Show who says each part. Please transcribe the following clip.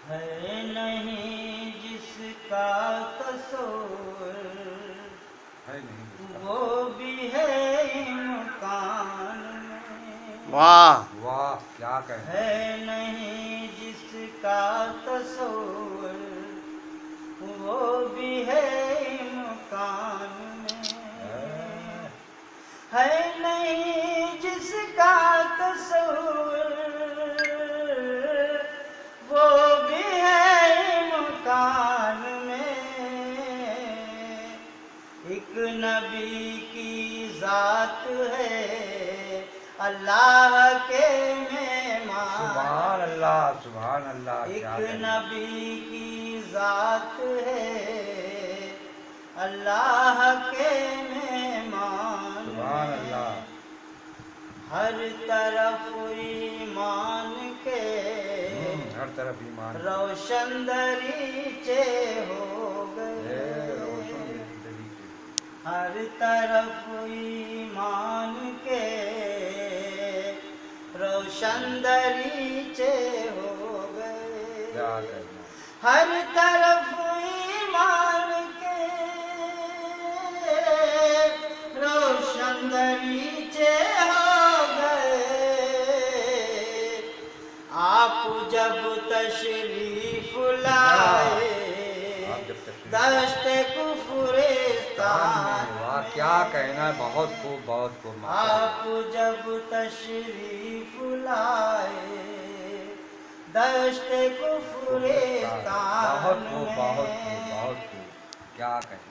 Speaker 1: ہے نہیں جس کا تصور
Speaker 2: ہے نہیں
Speaker 1: وہ بھی ہے امکان میں،
Speaker 3: واہ
Speaker 2: واہ کیا کہنا
Speaker 1: ہے نہیں جس کا تصور وہ بھی ہے امکان میں، ہے نہیں جس کا تصور وہ بھی ہے امکان میں، ایک نبی کی ذات ہے اللہ کے
Speaker 2: سبحان
Speaker 1: مہمان،
Speaker 2: اللہ
Speaker 1: ایک
Speaker 2: کیا کہنا
Speaker 1: نبی کی ذات ہے اللہ کے مہمان
Speaker 2: سبحان اللہ
Speaker 1: میں، ہر طرف ایمان کے
Speaker 2: ہر طرف ایمان کی
Speaker 1: روشن دریچے ہو
Speaker 2: ہے روشن
Speaker 1: گئے،
Speaker 2: طریقے
Speaker 1: ہر طرف ایمان کے روشن دریچے ہو گئے،
Speaker 2: کیا کہنا
Speaker 1: ہر طرف ایمان کے روشن دریچے ہو گئے، آپ جب تشریف لائے
Speaker 2: آپ جب تشریف
Speaker 1: دشت کفرستان
Speaker 2: واہ
Speaker 1: میں،
Speaker 2: کیا کہنا ہے بہت خوب
Speaker 1: آپ جب تشریف لائے دشت کفرستان
Speaker 2: بہت خوب
Speaker 1: میں،
Speaker 2: بہت خوب بہت خوب کیا کہنا